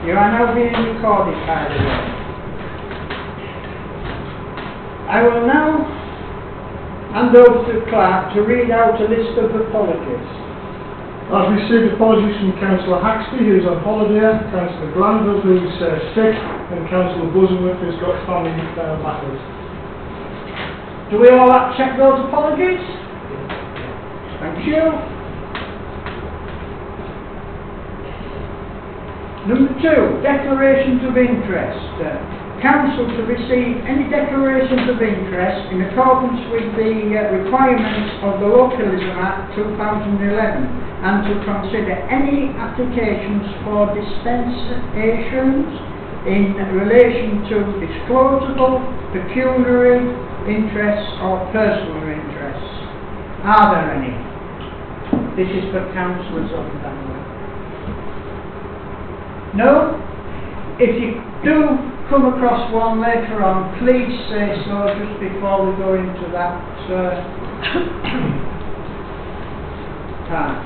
You are now being recorded, by the way. I will now hand over to the clerk to read out a list of apologies. I've received apologies from Councillor Haxby, who's on holiday, Councillor Glanville, who's sick, and Councillor Bosenworth, who's got family matters. Do we all accept those apologies? Thank you. Number 2, declarations of interest. Council to receive any declarations of interest in accordance with the requirements of the Localism Act 2011 and to consider any applications for dispensations in relation to disclosable, pecuniary interests or personal interests. Are there any? This is for councillors on family. No? If you do come across one later on, please say so just before we go into that part.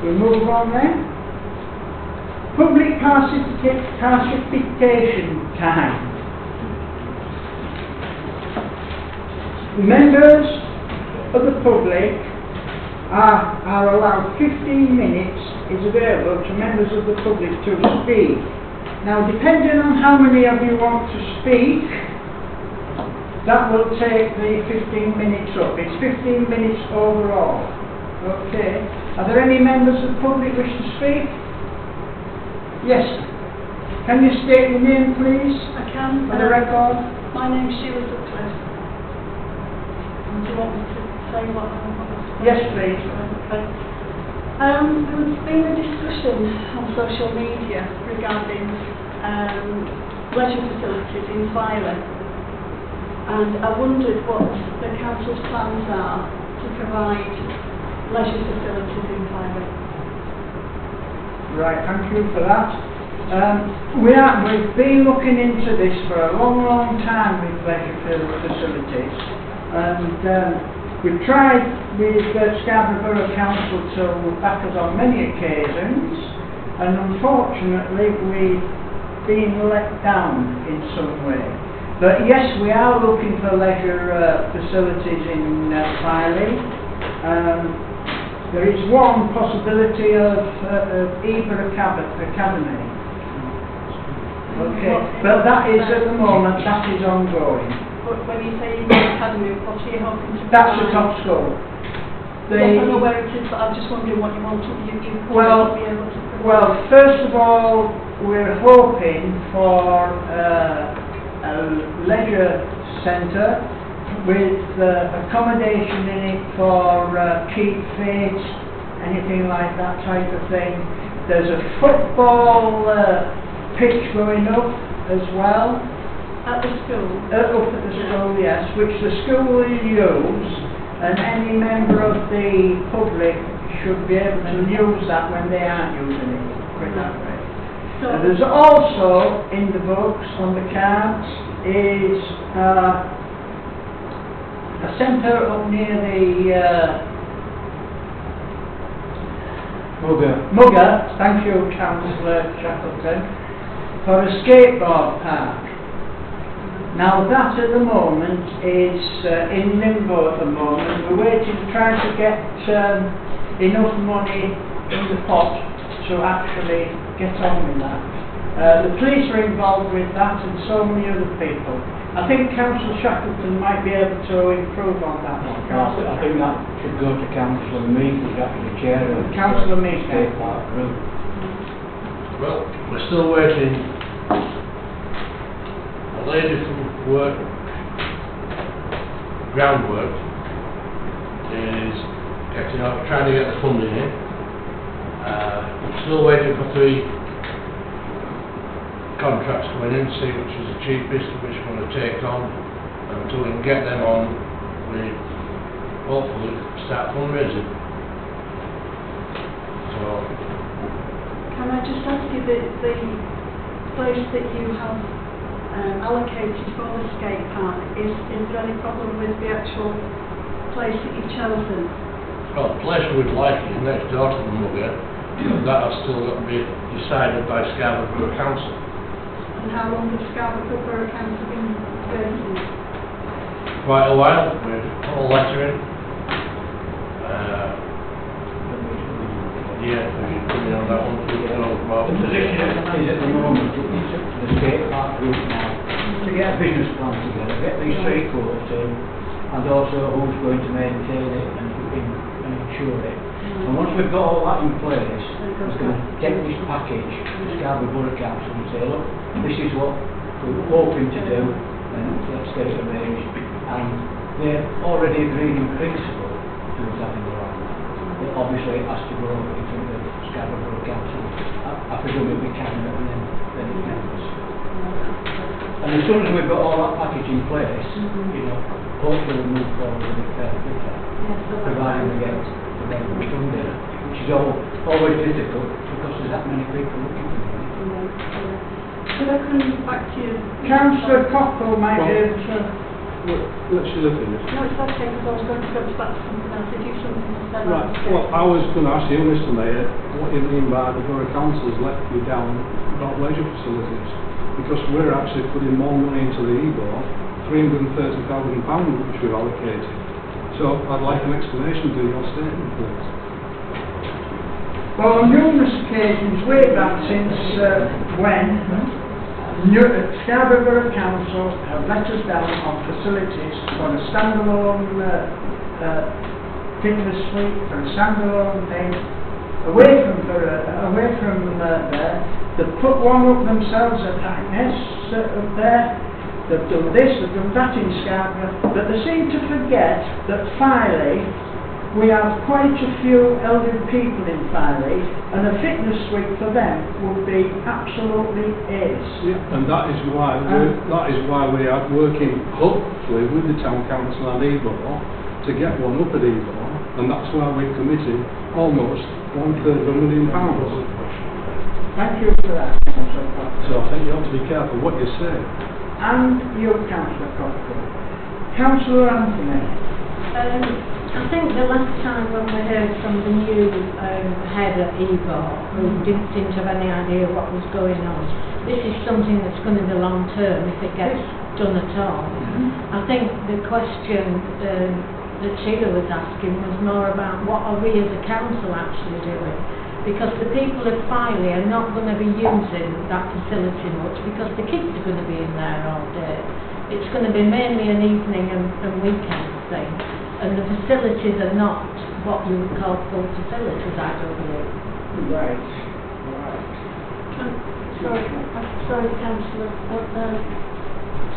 We move on then. Public participation time. Members of the public are allowed 15 minutes is available to members of the public to speak. Now, depending on how many of you want to speak, that will take the 15 minutes up. It's 15 minutes overall. Okay. Are there any members of the public wish to speak? Yes. Can you state your name, please? I can. For the record. My name's Sheila Sutcliffe. Do you want me to say what I'm Yes, please. Okay. There's been a discussion on social media regarding leisure facilities in Filey, and I wondered what the council's plans are to provide leisure facilities in Filey. Right, thank you for that. We've been looking into this for a long time with leisure facilities, and we've tried with Scarborough Borough Council to back us on many occasions, and unfortunately we've been let down in some way. But yes, we are looking for leisure facilities in Filey. There is one possibility of Eber Academy. Okay, but that is at the moment, that is ongoing. But when you say Eber Academy, what are you hoping to That's provide? the top school. Yes, I know where it is, but I'm just wondering what you want to be able to provide. Well, first of all, we're hoping for a leisure centre with accommodation in it for keep fit, anything like that type of thing. There's a football pitch going up as well. At the school? Up at the school, yes, which the school will use, and any member of the public should be able to use that when they aren't using it, put it that way. So There's also, in the books, on the cards, is a centre up near the Mugger, thank you, Councillor Shackleton, for a skateboard park. Now that at the moment is in limbo at the moment. We're waiting, trying to get enough money in the pot to actually get on with that. The police are involved with that and so many other people. I think Councillor Shackleton might be able to improve on that one. I think that should go to Councillor Meek, who's actually the chair of the Councillor Meek. State Park Group. Well, we're still waiting. A lady from groundwork is getting out, trying to get the funding in. We're still waiting for 3 contracts coming in, see which is the cheapest, which we're going to take on. Until we can get them on, we hopefully start fundraising. So, can I just ask you, the place that you have allocated for the skate park, is there any problem with the actual place that you've chosen? well, the place we'd like is next door to the Mugger, that has still got to be decided by Scarborough Borough Council. And how long has Scarborough Borough Council been vacant? Quite a while, we put a letter in. Yeah, we should put in on that one, we don't know about. The position is at the moment, it's up to the state park group now to get a business plan together, get these three quotes in, and also who's going to maintain it and insure it. And once we've got all that in place, we're going to take this package to Scarborough Borough Council and say, look, this is what we're hoping to do, and let's get it arranged. And they're already agreed in principle to something around that. But obviously it has to go in front of Scarborough Borough Council. I presume it'll be cabinet and then it members. And as soon as we've got all that package in place, you know, hopefully we'll move forward a bit fairly quicker, providing we get the relevant funding, which is always difficult because there's that many people looking for it. Could I come back to you? Councillor Cockle might be able to... Let's just look at this. No, it's okay, because I was going to go back to something else. If you've something to say, Right, well, I was going to ask you, Mr Mayor, what you mean by the Borough Council's let you down about leisure facilities, because we're actually putting more money into the EBO, £330,000 which we've allocated. So I'd like an explanation to your statement, please. Well, on numerous occasions, way back since when Scarborough Borough Council have let us down on facilities for a standalone fitness suite, for a standalone thing, away from there. They've put one up themselves at Hackness up there. They've done this, they've done that in Scarborough, but they seem to forget that Filey, we have quite a few elderly people in Filey, and a fitness suite for them would be absolutely ace. Yeah, and that is why we are working hopefully with the Town Council and EBO to get one up at EBO, and that's why we're committing almost £250,000. Thank you for that, Councillor Cockle. So I think you ought to be careful what you say. And you, Councillor Cockle. Councillor Anthony. I think the last time when we heard from the new head at EBO, who didn't seem to have any idea what was going on, this is something that's going to be long term if it gets done at all. I think the question that Sheila was asking was more about what are we as a council actually doing, because the people of Filey are not going to be using that facility much because the kids are going to be in there all day. It's going to be mainly an evening and weekend thing. And the facilities are not what you would call full facilities, I don't believe. Right. Sorry, Councillor.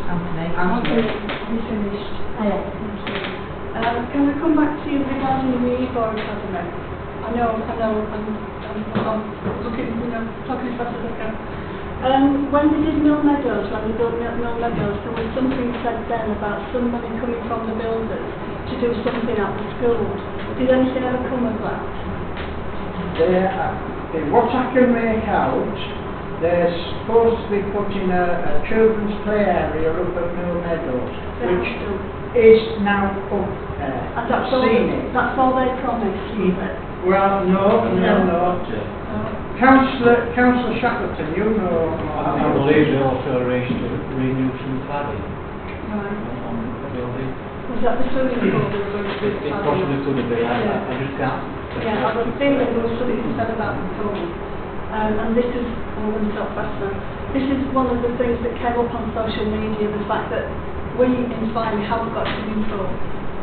Anthony. You finished. Can I come back to you regarding the EBO Academy? I know, I'm looking, talking as fast as I can. When they did Mill Meadows, when they built Mill Meadows, there was something said then about some money coming from the builders to do something at the schools. Did anything ever come of that? What I can make out, they're supposed to be putting a children's play area up at Mill Meadows, which is now up there. And that's all they promised, is it? Well, no. Councillor Shackleton, you know. I believe they also arranged to renew some cladding on the building. Was that the swimming pool they were going to do? It possibly could have been, I just can't. Yeah, I was feeling there was something said about the pool. And this is, I'm going to stop fast now. This is one of the things that came up on social media, the fact that we in Filey haven't got a swimming pool.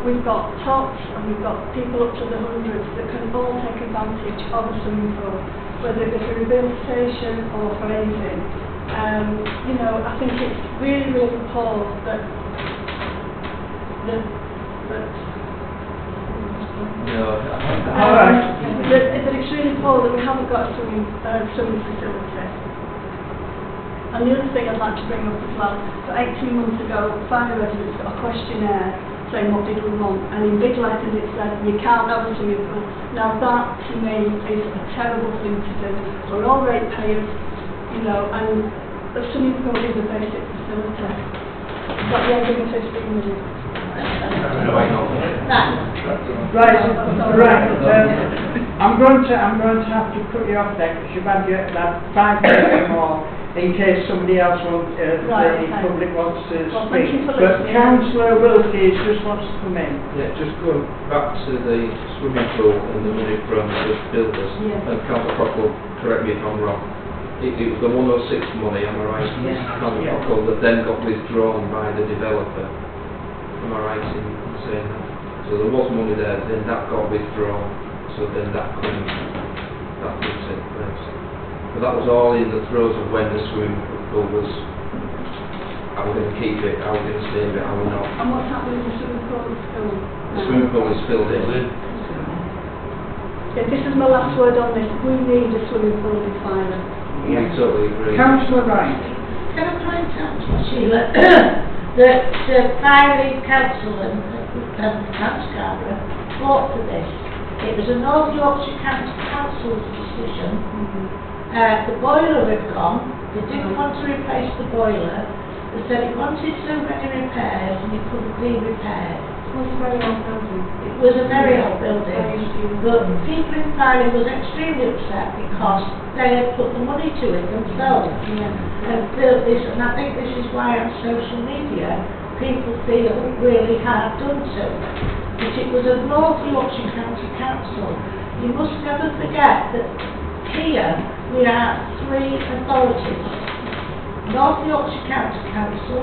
We've got tots and we've got people up to the hundreds that can all take advantage of a swimming pool, whether it be for rehabilitation or for anything. I think it's really, really poor that it's really poor that we haven't got a swimming facility. And the other thing I'd like to bring up as well, so 18 months ago, Filey residents got a questionnaire saying what did we want, and in big letters it said you can't have a swimming pool. Now that to me is a terrible thing to do. We're all ratepayers, and a swimming pool is a basic facility. Is that the end of the 15 minutes? Right. I'm going to have to cut you off there because you've had that 5 minutes more in case somebody else wants, Right, the okay. public wants to Well, thank speak. you for But listening. Councillor Wilkie just wants to come in. Yeah, just going back to the swimming pool and the money from the builders, Yes. and Councillor Cockle, correct me if I'm wrong, it was the 106 money, am I right? Yes. Councillor Yeah. Cockle, that then got withdrawn by the developer, am I right in saying that? So there was money there, then that got withdrawn, so then that couldn't take place. But that was all in the throes of when the swimming pool was, are we going to keep it, are we going to save it, are we not? And what's happening with the swimming pool at school? The swimming pool is filled in. Yeah, this is my last word on this. We need a swimming pool in Filer. We totally agree. Councillor Wright. Can I point out, Sheila, that Filey Council and Scarborough fought for this. It was a North Yorkshire County Council's decision. The boiler had gone. They didn't want to replace the boiler. They said it wanted so many repairs and it couldn't be repaired. It was a very old building. It was a very old building. Very old. But people in Filey was extremely upset because they had put the money to it themselves and built this, and I think this is why on social media people feel really hard done to. But it was a North Yorkshire County Council. You must never forget that here we are 3 authorities. North Yorkshire County Council,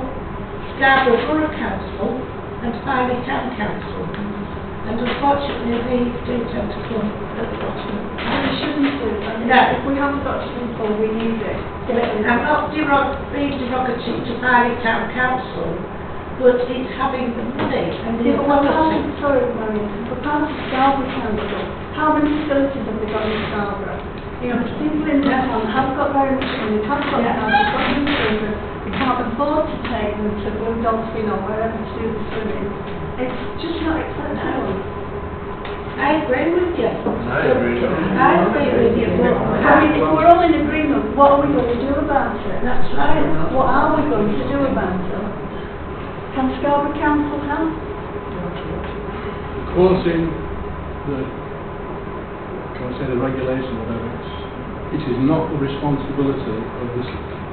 Scarborough Borough Council and Filey Town Council. And unfortunately they do tend to come at the bottom. And we shouldn't do. I mean, No. if we haven't got a swimming pool, we need it. I'm not being derogatory to Filey Town Council, but it's having the money and the Yeah, but we're part authority. of, sorry, Marion, we're part of Scarborough Council. How many facilities have they got in Scarborough? You know, there's people in the town haven't got very much money, haven't got the house, they've got young children, they can't afford to take them to Blue Dolphin or wherever to do the swimming. It's just not acceptable. I agree with you. I agree. I agree with you, but I mean, if we're all in agreement, what are we going to do about it? that's right. What are we going to do about it? Can Scarborough Council help? Quoting the, can I say the regulation of it is not the responsibility of the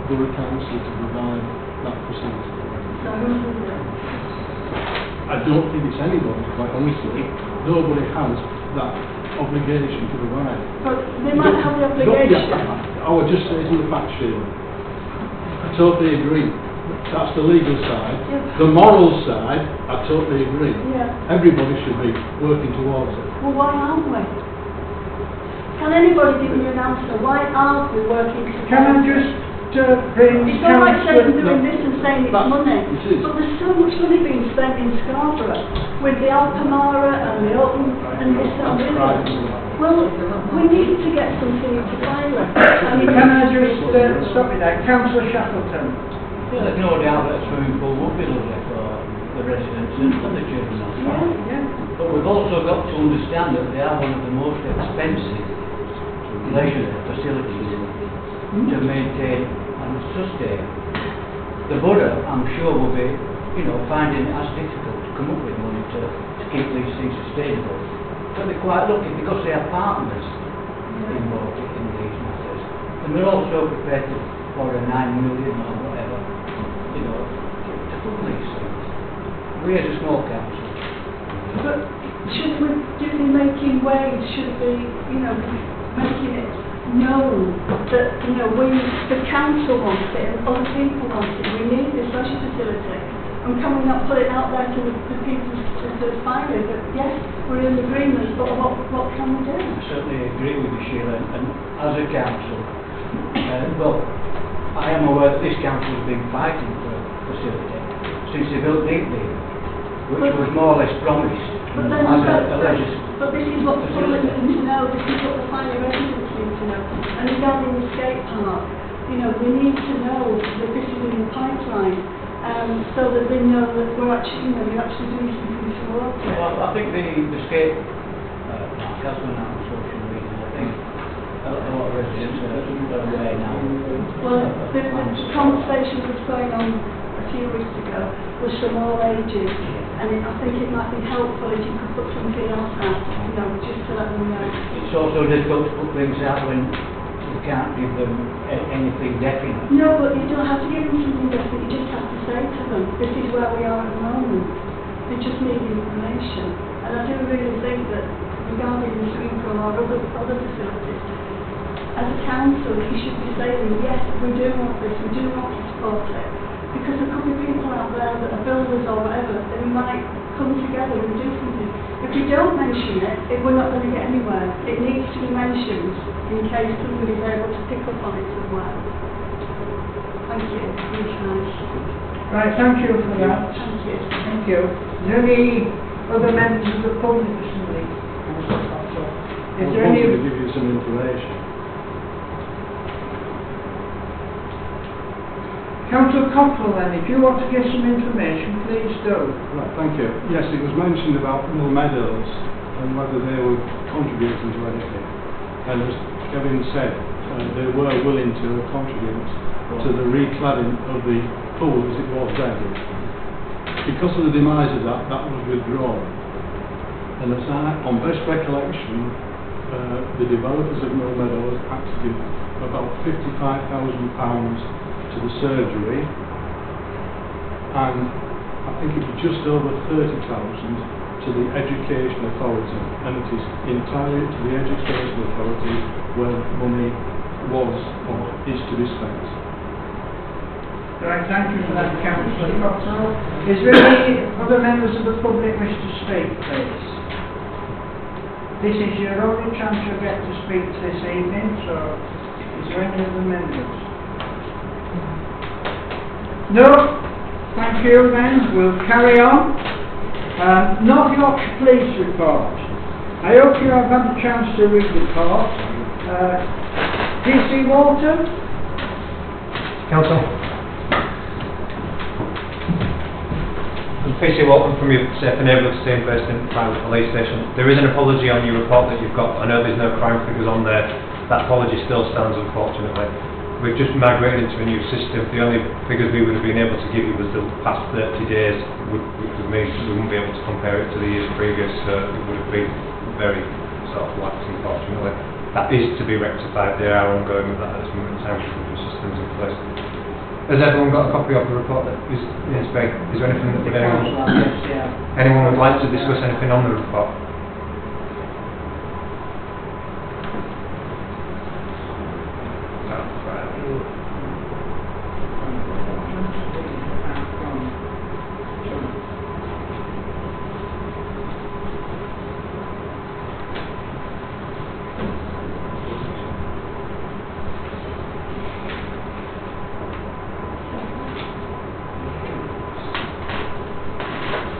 Borough Council to provide that facility. So who's doing it? I don't think it's anybody, quite honestly. Nobody has that obligation to provide. But they might have the obligation. I would just say it's the fact sheet. I totally agree. That's the legal side. Yeah. The moral side, I totally agree. Yeah. Everybody should be working towards it. Well, why aren't we? Can anybody give me an answer? Why aren't we working together? Can I just bring It's all right saying Councillor... doing this and saying it's money, It is. but there's so much money being spent in Scarborough with the Alpamara and the Open and this and That's this. right. Well, we need to get something into Filer. I mean, Can I just stop you there? Councillor Shackleton. Yeah, there's no doubt that a swimming pool would be lovely for the residents and for the children. yeah. But we've also got to understand that they are one of the most expensive leisure facilities to maintain and sustain. The borough, I'm sure, will be, finding it as difficult to come up with money to keep these things sustainable. But they're quite lucky because they are partners involved in these matters. And they're also prepared for a 9 million or whatever, to fund these things. We as a small council. But should we be making waves? Should we, making it known that, the council wants it and other people want it. We need this leisure facility. And can we not put it out there to the people, to the Filer, that yes, we're in agreement, but what can we do? I certainly agree with you, Sheila, and as a council, I am aware that this council has been fighting for a facility since they built Deeply, which was more or less promised But then, as a leisure. but this is what the public need to know, this is what the Filer residents need to know. And regarding the skate park, we need to know that this is in the pipeline, so that they know that we're actually, you're actually doing something towards it. Well, I think the skate park has gone out on social media. I think a lot of residents are aware now. Well, the conversation that was going on a few weeks ago was from all ages, and I think it might be helpful if you could put something else out, you know, just to let them know. It's also difficult to put things out when you can't give them anything definite. No, but you don't have to give them something definite, you just have to say to them, this is where we are at the moment. They just need information. And I do really think that regarding the swimming pool or other facilities, as a council, you should be saying, yes, we do want this, we do want to support it. Because there could be people out there that are builders or whatever, that we might come together and do something. If we don't mention it, we're not going to get anywhere. It needs to be mentioned in case somebody's able to pick up on it somewhere. Thank you. Really nice. Right, thank you for that. Thank you. Thank you. Is there any other members of the public wishing to speak? Is there I wanted to any... give you some information. Councillor Cottrell then, if you want to give some information, please do. Right, thank you. Yes, it was mentioned about Mill Meadows and whether they were contributing to anything. And as Kevin said, they were willing to contribute to the recladding of the pool as it was then. Because of the demise of that, that was withdrawn. And as on best recollection, the developers of Mill Meadows had to give about £55,000 to the surgery, and I think it was just over 30,000 to the Education Authority, and it is entirely to the Education Authority where money was or is to be spent. Right, thank you for that, Councillor Cottrell. Is there any other members of the public wish to speak, please? This is your only chance you'll get to speak this evening, so is there any other members? No? Thank you then. We'll carry on. North Yorkshire Police Report. I hope you have had a chance to read the report. DC Walton? Council. I'm PC Walton from your Safe and Neighbourhood Team based in Private Police Station. There is an apology on your report that you've got. I know there's no crime figures on there. That apology still stands, unfortunately. We've just migrated into a new system. The only figures we would have been able to give you was the past 30 days, which would mean we wouldn't be able to compare it to the years previous, so it would have been very sort of lax, unfortunately. That is to be rectified. They are ongoing with that at this moment in time, with the systems in place. Has everyone got a copy of the report that is big? Is there anything that would anyone would like to discuss anything on the report?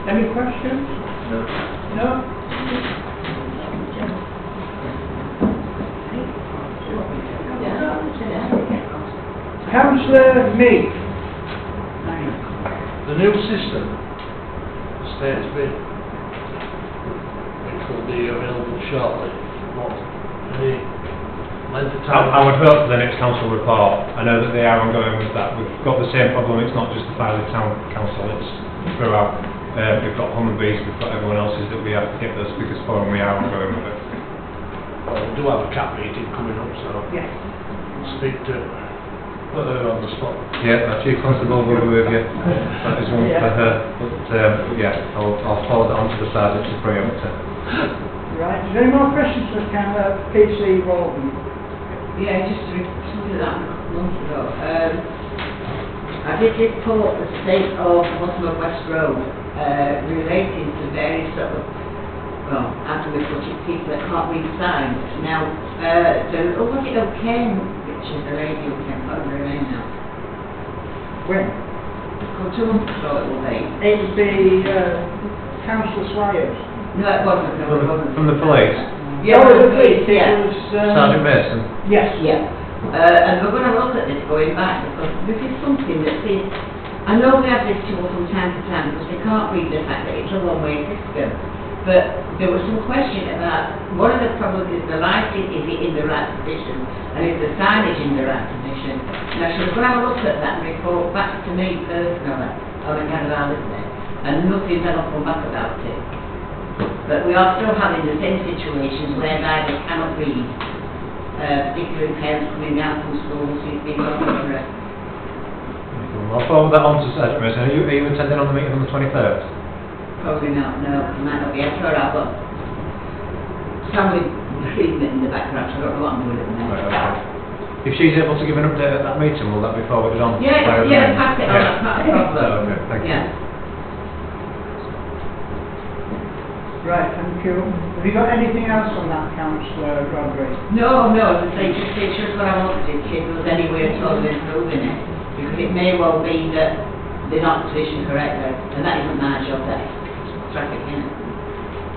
Any questions? No. No? Councillor Meek. The new system, the state's bid, which will be available shortly, what, any length of time? I would hope for the next council report. I know that they are ongoing with that. We've got the same problem. It's not just the Filey Town Council, it's throughout. We've got Hummonbees, we've got everyone else's that we have to get those figures for, and we are ongoing with it. Well, we do have a CAP meeting coming up, so Yes. we'll speak to put her on the spot. Yeah, our Chief Constable will be with you. That is one for her. But yeah, I'll forward that on to the Sergeant to preempt it. Right. Is there any more questions for PC Walton? Yeah, just something that months ago. I did report the state of the bottom of West Road relating to various sort of, well, how do we put it, people that can't read signs. Now, was it O'Kane, which is the lady who came out of her name now? When? Well, 2 months ago it will be. It was the Councillor Swires. No, it wasn't. No, it wasn't. From the police? Yeah, Oh, it the police. It yeah. was... Sergeant Mason? Yes. Yeah. And we're going to look at this going back, because this is something that is, I know we have this tool from time to time because we can't read the fact that it's a one-way system, but there was some question about one of the problems is the lighting, is it in the right position, and is the signage in the right position. Now she's going to have a look at that and report back to me personally on account of our listening. and nothing's ever come back about it. But we are still having the same situations whereby they cannot read, particularly parents coming out from schools who've been looking for it. I'll forward that on to Sedgwick. Are you attending on the meeting on the 23rd? Probably not, no, it might not be. I'm sure I've got family treatment in the background, so I don't know what I'm doing at the minute. Right, okay. If she's able to give an update at that meeting, will that be forwarded on? Yeah, pass it on, that's not a problem. Okay, thank you. Yeah. Right, thank you. Have you got anything else on that, Councillor Roderick? No, as I say, it's just what I wanted to see if there was any way at all of improving it. Because it may well be that they're not positioned correctly, and that isn't my job, that's traffic, isn't it?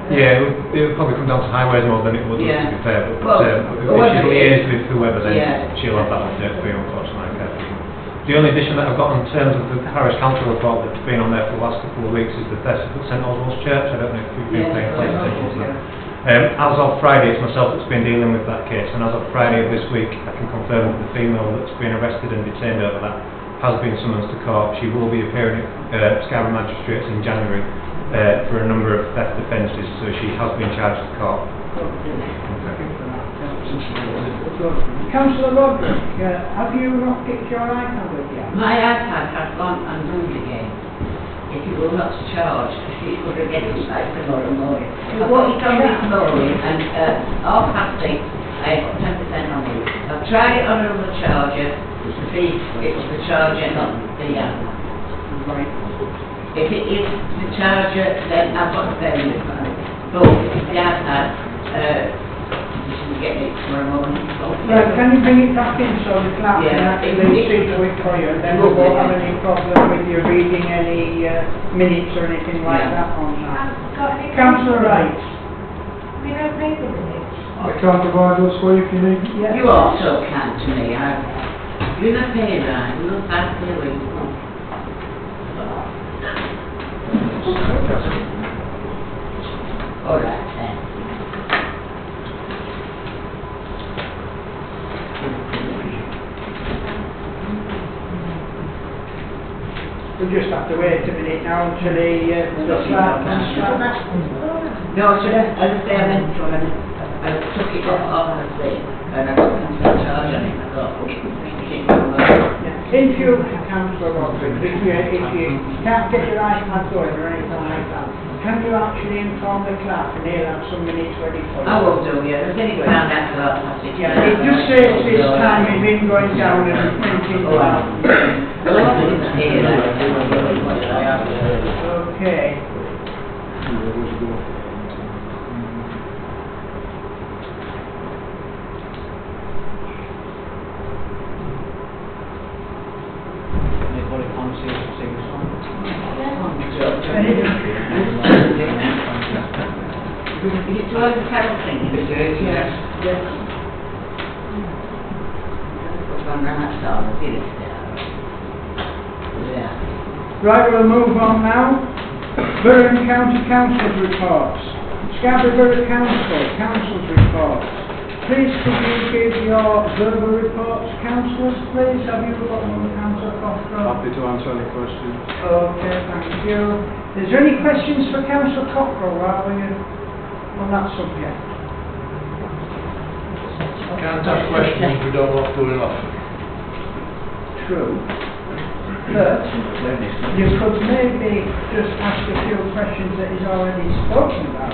Yeah, it would probably come down to highways more than it would, to be fair, but Well, if she liaises with whoever, then she'll have that update for you, unfortunately. Okay. The only addition that I've got in terms of the parish council report that's been on there for the last couple of weeks is the theft at St Oswald's Church. I don't know if you've been paying close attention to that. As of Friday, it's myself that's been dealing with that case, and as of Friday of this week, I can confirm that the female that's been arrested and detained over that has been summoned to court. She will be appearing at Scarborough Magistrates in January for a number of theft offences, so she has been charged to court. Councillor Roderick, have you not picked your iPad up yet? My iPad has gone and moved again. If you will not charge, she's going to get it back tomorrow morning. I put it on this morning and 6:30, I got 10% on it. I've tried it on another charger to see if it's the charger, not the iPad. Right. If it is the charger, then I've got to pay it for it. But if it's the iPad, you should get it tomorrow morning. Right, can you bring it back in so the clerk can Yeah, actually see to it for you, and then we won't have any problem with you reading any minutes or anything like that on that. Councillor Wright. We don't need the minutes. I can provide those for you if you need. Yeah. You are so kind to me. You're not paying right. You look back there with you. All right, then. We'll just have to wait a minute now until the clerk can start. No, sir, as I say, I meant to, I took it off the thing, and I got the charge on it, I thought, okay, In future, Councillor Roderick, if you can't get your iPad going or anything like that, can you actually inform the clerk and he'll have some minutes ready for you? I will do, yeah, there's any round after that, Yeah, it just saves this time we've been going down and printing out. Okay. Anybody fancy us to sing a song? Is it too early to carol singing? It is, yes. Yes. Put one round that song, see this there. Yeah. Right, we'll move on now. Borough and County Council's reports. Scarborough Borough Council's reports. Please could you give your verbal reports, councillors, please? Have you got one, Councillor Cochrane? Happy to answer any questions. Okay, thank you. Is there any questions for Councillor Cochrane while we're on that subject? Can't ask questions, we don't know what's going off. True. But you could maybe just ask a few questions that he's already spoken about.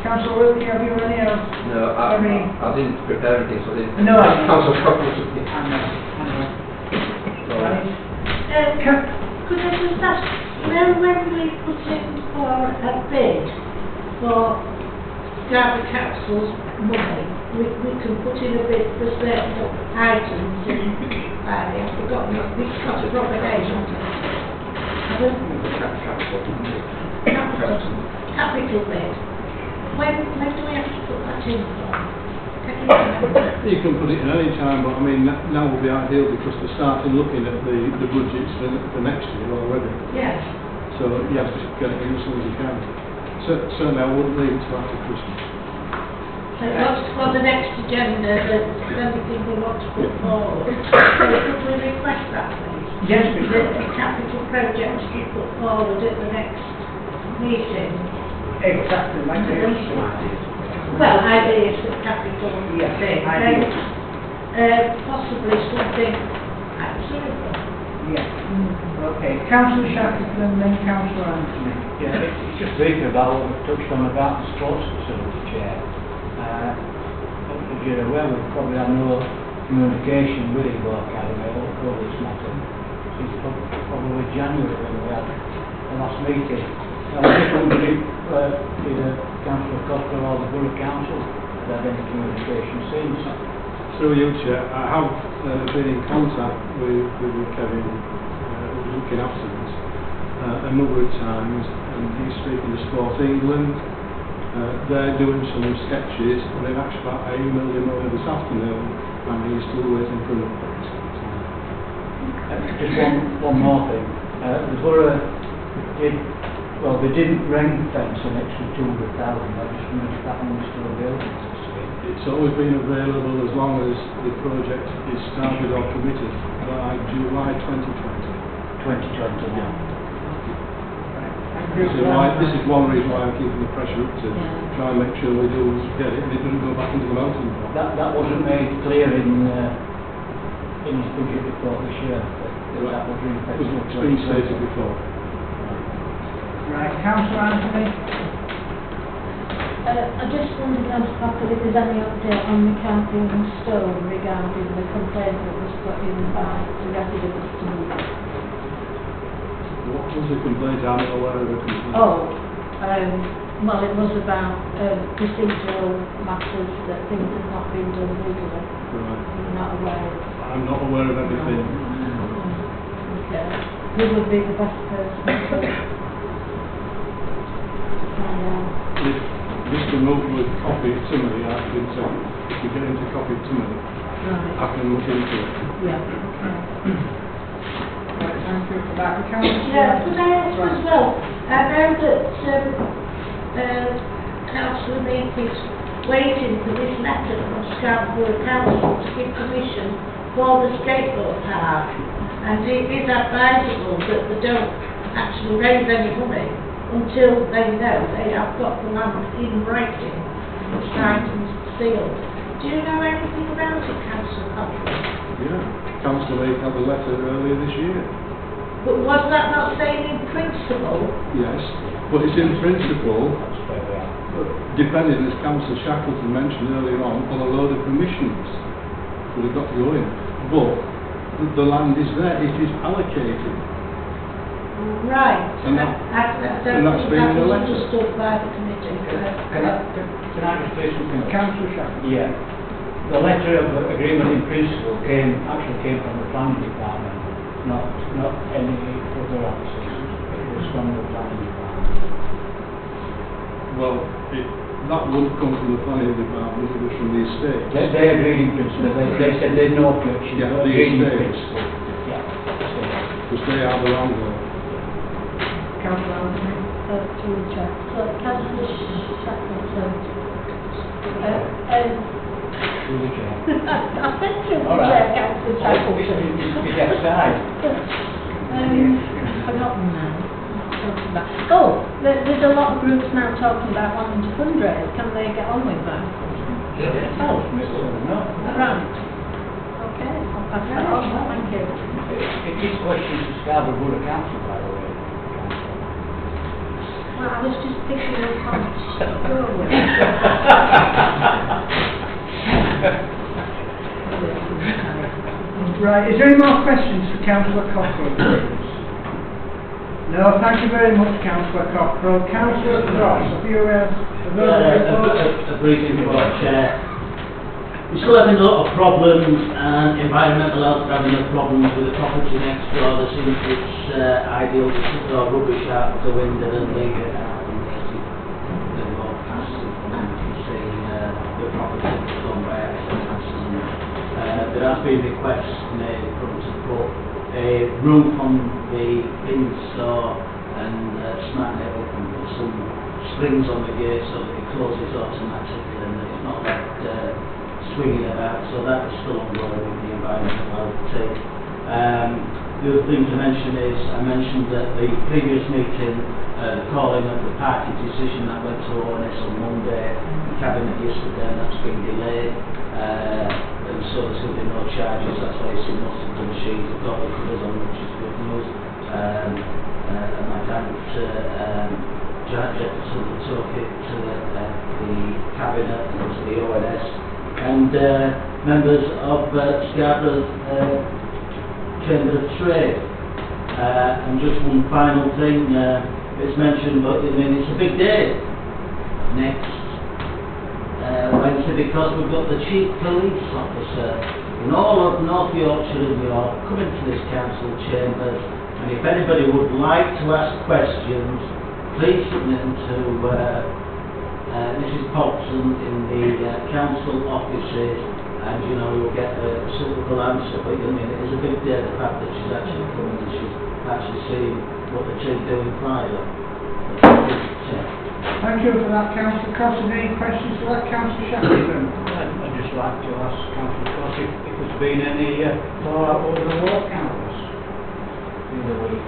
Councillor Wilkie, have you any of... No, I didn't prepare anything, so I didn't. No, I Council Couples. I know. Right. Could I just ask, when we put in for a bid for Scarborough Council's money, we can put in a bid for certain items in I've forgotten which cost of obligation. Capital bid. When do we have to put that in for? You can put it in any time, but I mean, now will be ideal because they're starting looking at the budgets for next year already. Yes. So you have to get it in as soon as you can. Certainly I wouldn't leave it till after Christmas. So what's for the next agenda, that anything we want to put forward? So could we request that, please? Yes, Is it a capital project to be put forward at the next meeting? exactly like this. Well, ideas for capital Yes, thing, ideas. possibly something achievable. Yeah. Okay, Councillor Shackleton, then Councillor Anthony. Yeah, it's just briefly about what we've touched on about the sports facility, Chair. As you're aware, we've probably had no communication with Igbo Academy over this matter since probably January when we had the last meeting. I was just wondering if either Councillor Cocker or the Borough Council had any communication since. Through you, Chair, I have been in contact with Kevin, who's looking after this, a number of times, and he's speaking to Sport England. They're doing some sketches, and in actual fact I emailed him over this afternoon, and he's still waiting for an update. Just one more thing. The Borough they didn't ring fence an extra 200,000. I just wondered if that one was still available. It's always been available as long as the project is started or committed by July 2020. 2020 now. This is one reason why I'm keeping the pressure up to try and make sure we do get it and it doesn't go back into the mountain. That wasn't made clear in his budget report this year. That was ring fence. It's been stated before. Right, Councillor Anthony. I just wondered, Councillor Cocker, if there's any update on the carping and stone regarding the complaint that was put in by the residents to move. What was the complaint? I'm not aware of the complaint. Oh, well, it was about procedural matters, that things have not been done legally. Right. You're not aware of. I'm not aware of everything. Okay. Who would be the best person to find out? If Mr. Milton would copy it to me, I could say, if you get him to copy it to me, Right. I can look into it. Yeah. Okay. Right, thank you for that. Councillor. Yeah, could I ask as well, I know that Councillor Meek is waiting for this letter from Scarborough Council to give permission for the skateboard park, and it is advisable that they don't actually raise any money until they know they have got the land in writing, signed and sealed. Do you know anything about it, Councillor Cocker? Yeah. Councillor Lake had a letter earlier this year. But was that not saying in principle? Yes. But it's in principle, depending, as Councillor Shackleton mentioned earlier on a load of permissions that have got to go in. But the land is there, it is allocated. Right. And I don't that's think been that in the was letter. understood by the committee. Can I just say something? Councillor Shackleton. Yeah. The letter of agreement in principle came from the planning department, not any other officers. It was from the planning department. Well, that wouldn't come from the planning department, it was from the estate. They agreed in principle. They said they had no objection. Yeah, but the agreed in estate. principle. Yeah. Because they are the landlord. Councillor Anthony. To check. So, Councillor Shackleton. Through the chair. I said to the All right. chair, Councillor Shackleton. It's outside. Forgotten now. Oh, there's a lot of groups now talking about wanting to fundraise. Can they get on with that? Oh, No. right. Okay, I'll pass that on. Thank you. It is questions to Scarborough Borough Council, by the way. Well, I was just picking up on Right, is there any more questions for Councillor Cockrell? No, thank you very much, Councillor Cockrell. Councillor Cross, have you a brief report, Chair. We're still having a lot of problems, and environmental health are having a problem with the property next door. They think it's ideal to put our rubbish out the window and leave it out and let it walk past and see the property done by accident. There has been requests made from to put a roof on the bin store and smart it up and put some springs on the gate so that it closes automatically and that it's not swinging about, so that is still ongoing with the environmental health team. The other thing to mention is, I mentioned that the previous meeting, the calling of the party decision that went to ONS on Monday, the Cabinet yesterday, and that's been delayed. And so there's going to be no charges. That's why you see most of the machines have got the covers on, which is good news. And my thanks to Jack Jefferson that took it to the Cabinet and to the ONS, and members of Scarborough Chamber of Trade. And just one final thing, it's mentioned, but I mean, it's a big day next Wednesday, because we've got the Chief Police Officer in all of North Yorkshire and York coming to this council chambers, and if anybody would like to ask questions, please put them to Mrs. Popson in the council offices, and you know, you'll get a suitable answer. But I mean, it is a big day, the fact that she's actually coming and she's actually seeing what the team's doing prior. Thank you for that, Councillor Cross. Any questions for that, Councillor Shackleton? I'd just like to ask Councillor Cross if there's been any fallout over the walkouts in the week.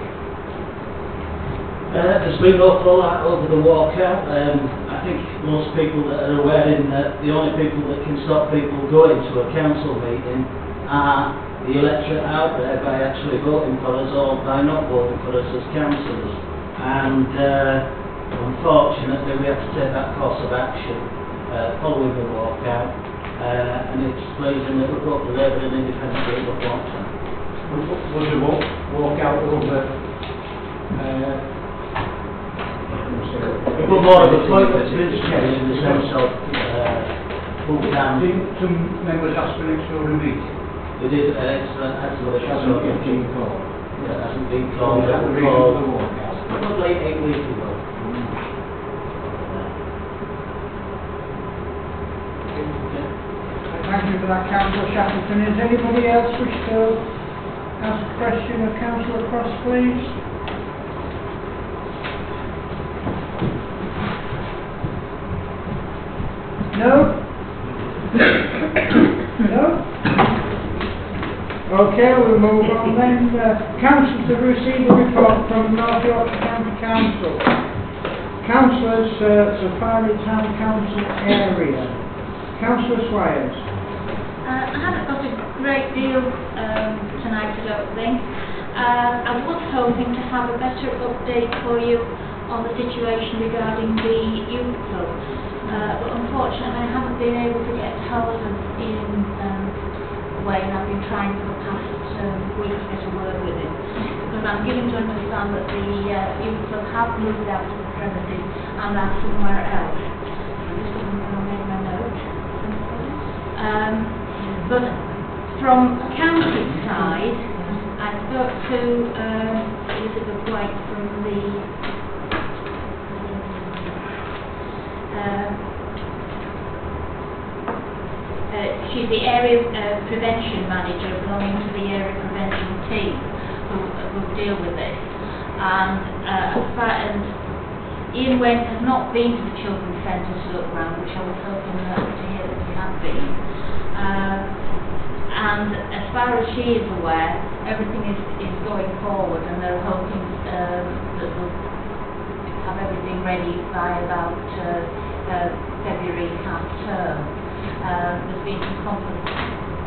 There's been no fallout over the walkout. I think most people that are aware that the only people that can stop people going to a council meeting are the electorate out there by actually voting for us or by not voting for us as councillors. And unfortunately we have to take that course of action following the walkout, and it's pleasing that we've got the Labour and Independent Labour walkout. Was the walkout over it was more of a point that's been taken in the sense of pull down. Didn't some members ask for an extra meeting? They did, actually, It hasn't been called. it hasn't been Was called. that the reason for the walkout? Probably 8 weeks ago. Thank you for that, Councillor Shackleton. Is anybody else wish to ask a question of Councillor Cross, please? No? No? Okay, we'll move on then. Council to receive a report from North Yorkshire County Council. Councillors, Safari Town Council area. Councillor Swires. I haven't got a great deal tonight, I don't think. I was hoping to have a better update for you on the situation regarding the youth club, but unfortunately I haven't been able to get hold of Ian Wayne. I've been trying for the past week to get a word with him, because I'm given to understand that the youth club have moved out of the premises and are somewhere else. I'm just looking for my note. But from a county side, I spoke to Elizabeth White from the she's the area prevention manager belonging to the area prevention team who deal with this. And Ian Wayne has not been to the children's centre to look round, which I was hoping to hear that he had been. And as far as she is aware, everything is going forward, and they're hoping that they'll have everything ready by about February half term. There's been some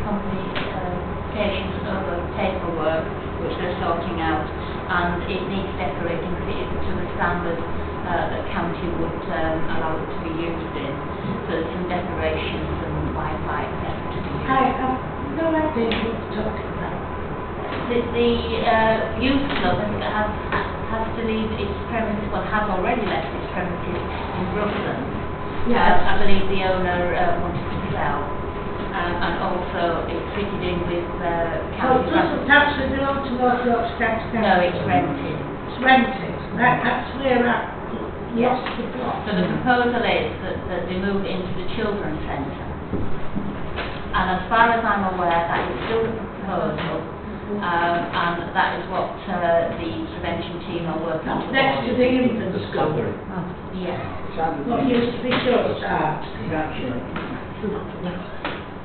complications over paperwork which they're sorting out, and it needs decorating to the standard that county would allow it to be used in. So there's some decorations and Wi-Fi, etc. to be used. No idea what you're talking about. The youth club has to leave its premises, well, has already left its premises in Brooklyn. Yes. I believe the owner wanted to sell, and also it's fitted in with So it doesn't actually belong to North Yorkshire County Council? No, it's rented. It's rented. That's where I lost the plot. So the proposal is that they move into the children's centre. And as far as I'm aware, that is still the proposal, and that is what the prevention team are working on. Next to the infant school. Yes. What used to be short start.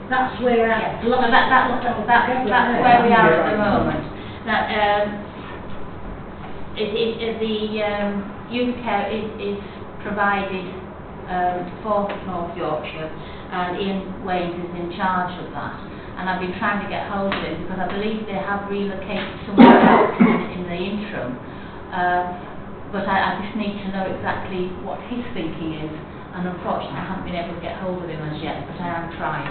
That's where I So that's where we are at the moment. that the youth care is provided for North Yorkshire, and Ian Wade is in charge of that. And I've been trying to get hold of him because I believe they have relocated somewhere else in the interim. But I just need to know exactly what his thinking is, and unfortunately I haven't been able to get hold of him as yet, but I am trying.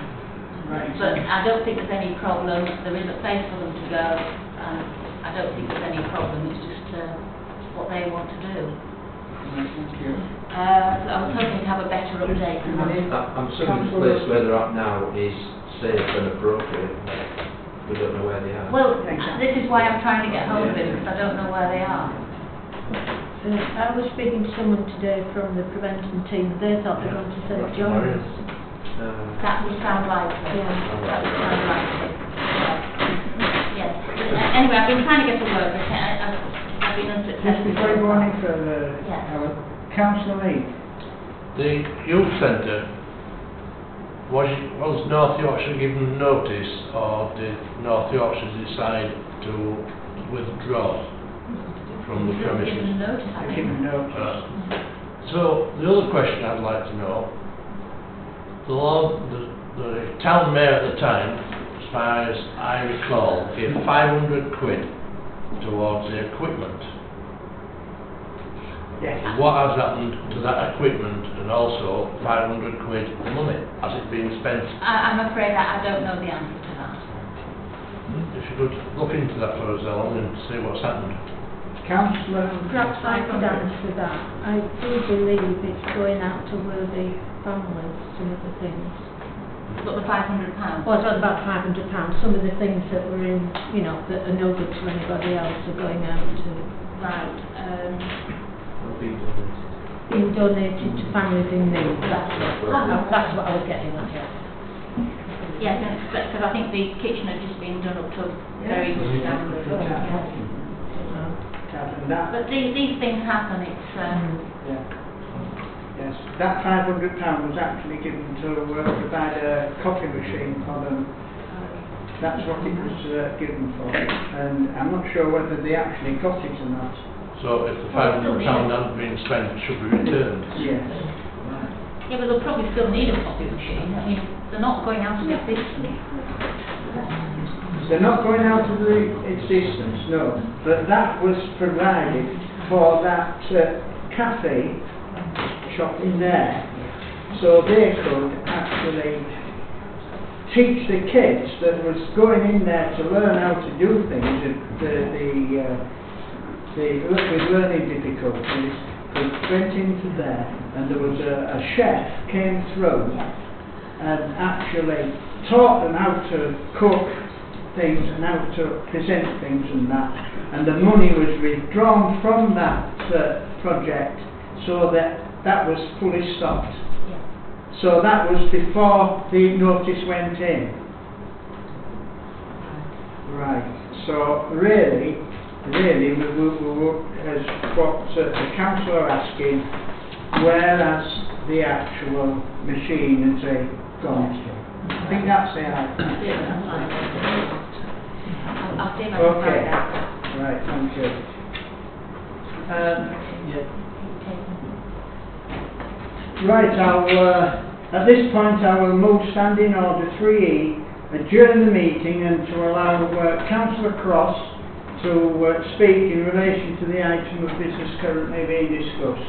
Right. But I don't think there's any problem. There is a place for them to go, and I don't think there's any problem. It's just what they want to do. Right, thank you. So I was hoping to have a better update. I'm assuming the place where they're at now is safe and appropriate. We don't know where they are. Well, this is why I'm trying to get hold of him, because I don't know where they are. I was speaking to someone today from the prevention team. They thought they were going to St John's. That would sound likely. Yeah. That would sound likely. Yes. Anyway, I've been trying to get to work, but I've been Just unsuccessful. before you go any further, Yes. Councillor Lee. The youth centre, was North Yorkshire given notice, or did North Yorkshire decide to withdraw from the Given premises? notice, I think. Given notice. So the other question I'd like to know, the town mayor at the time, as far as I recall, gave 500 quid towards the equipment. Yes. What has happened to that equipment, and also 500 quid money? Has it been spent? I'm afraid I don't know the answer to that. If you could look into that for us, Ellen, and see what's happened. Councillor. Perhaps I could answer that. I do believe it's going out to worthy families, some of the things. But the £500. Well, it's not about £500. Some of the things that were in, you know, that are no good to anybody else are going out to. Right. Being donated to families in need. That's what I was getting at, yes. Yes, because I think the kitchen had just been done up to very good standard. And that, But these things happen. It's yeah. Yes, that £500 was actually given to provide a coffee machine for them. That's what it was given for, and I'm not sure whether they actually got it or not. So if the £500 hadn't been spent, it should be returned. Yes. yeah, but they'll probably still need a coffee machine. I mean, they're not going out of existence. They're not going out of the existence, no. But that was provided for that cafe shop in there, so they could actually teach the kids that was going in there to learn how to do things, with learning difficulties, went into there, and there was a chef came through and actually taught them how to cook things and how to present things and that, and the money was withdrawn from that project, so that was fully stopped. So that was before the notice went in. Right. So really, we as what the council are asking, where has the actual machine has gone to? I think that's the idea. I'll see if I can Okay. find out. Right, thank you. Right, at this point I will move standing order 3E, adjourn the meeting and to allow Councillor Cross to speak in relation to the item of business currently being discussed.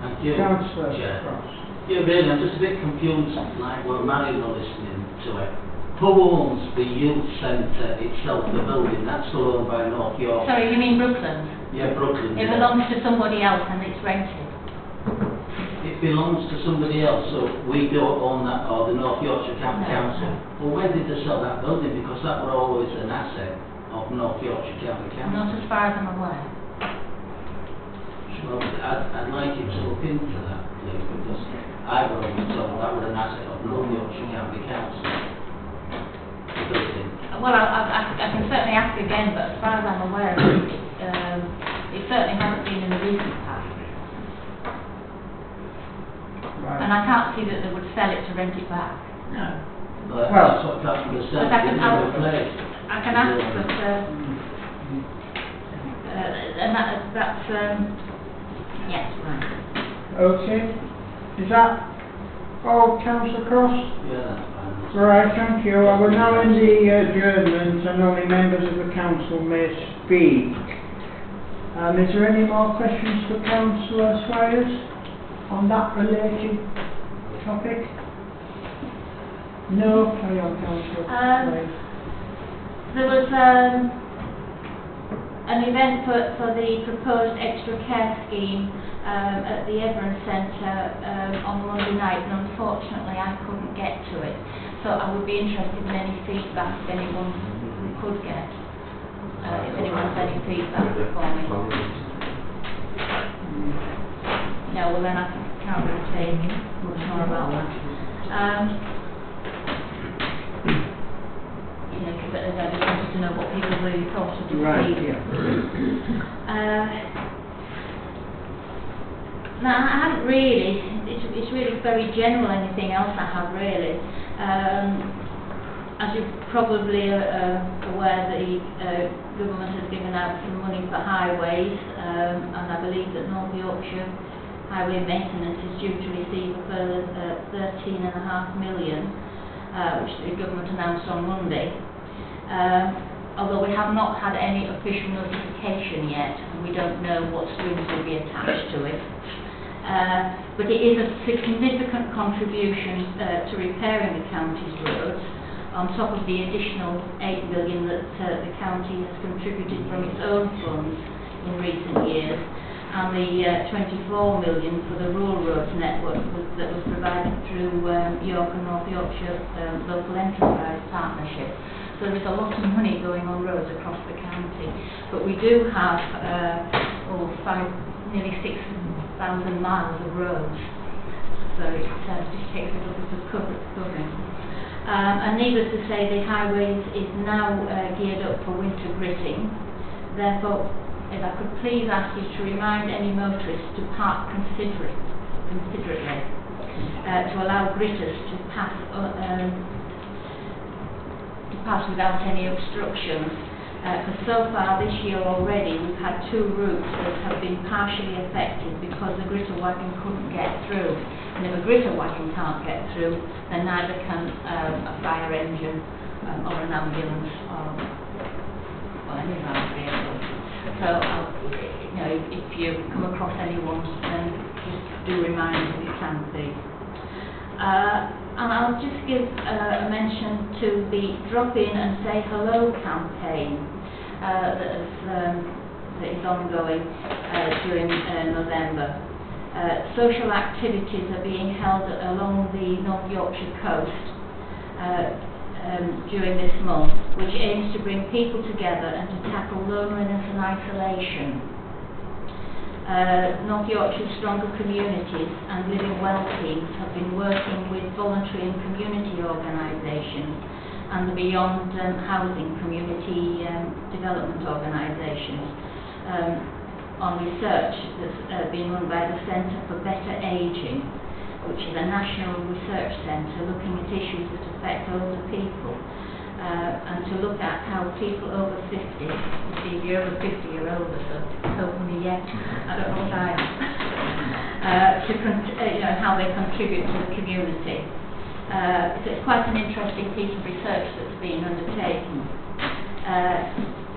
Thank you. Councillor Chair. Cross. Yeah, really, I'm just a bit confused, like we're married or listening to it. Who owns the youth centre itself, the building? That's still owned by North York. Sorry, you mean Brooklands? Yeah, Brooklyn. It yeah. belongs to somebody else and it's rented. It belongs to somebody else, so we don't own that, or the North Yorkshire County Council. Well, when did they sell that building? Because that was always an asset of North Yorkshire County Council. Not as far as I'm aware. Well, I'd like you to look into that, please, because I've always told that was an asset of North Yorkshire County Council. The building. Well, I can certainly ask again, but as far as I'm aware, it certainly hasn't been in the recent past. Right. And I can't see that they would sell it to rent it back. But Well, that's what that was But said, I can in ask, the place. I can ask, but And that's yes, right. Okay. Is that all, Councillor Cross? Yeah, that's fine. Right, thank you. I will now end the adjournment and only members of the council may speak. Is there any more questions for Councillor Swires on that related topic? No? Carry on, Councillor Swires. There was an event for the proposed extra care scheme at the Everton Centre on Monday night, and unfortunately I couldn't get to it. So I would be interested in any feedback if anyone could get. If anyone has any feedback for me. No, well then I can't really say much more about that. You know, because I just wanted to know what people really thought of the scheme. No, I haven't really. It's really very general. Anything else I have really. As you're probably aware, the government has given out some money for highways, and I believe that North Yorkshire Highway Maintenance is due to receive a further 13.5 million, which the government announced on Monday. Although we have not had any official notification yet, and we don't know what strings will be attached to it. But it is a significant contribution to repairing the county's roads, on top of the additional 8 million that the county has contributed from its own funds in recent years, and the 24 million for the rural roads network that was provided through York and North Yorkshire Local Enterprise Partnership. So there's a lot of money going on roads across the county, but we do have nearly 6,000 miles of roads, so it just takes a little bit of covering. And needless to say, the highways is now geared up for winter gritting. Therefore, if I could please ask you to remind any motorists to park considerately, to allow gritters to pass without any obstructions. Because so far this year already we've had 2 routes that have been partially affected because the gritter wagon couldn't get through. And if a gritter wagon can't get through, then neither can a fire engine or an ambulance or any other vehicle. So you know, if you come across anyone, then just do remind them if you can, please. And I'll just give a mention to the Drop In and Say Hello campaign that is ongoing during November. Social activities are being held along the North Yorkshire coast during this month, which aims to bring people together and to tackle loneliness and isolation. North Yorkshire Stronger Communities and Living Well teams have been working with voluntary and community organisations and the Beyond Housing Community Development organisations on research that's been run by the Centre for Better Ageing, which is a national research centre looking at issues that affect older people, and to look at how people over 50, if you're over 50 you're older, so help me yet, I don't know what I am, how they contribute to the community. So it's quite an interesting piece of research that's been undertaken.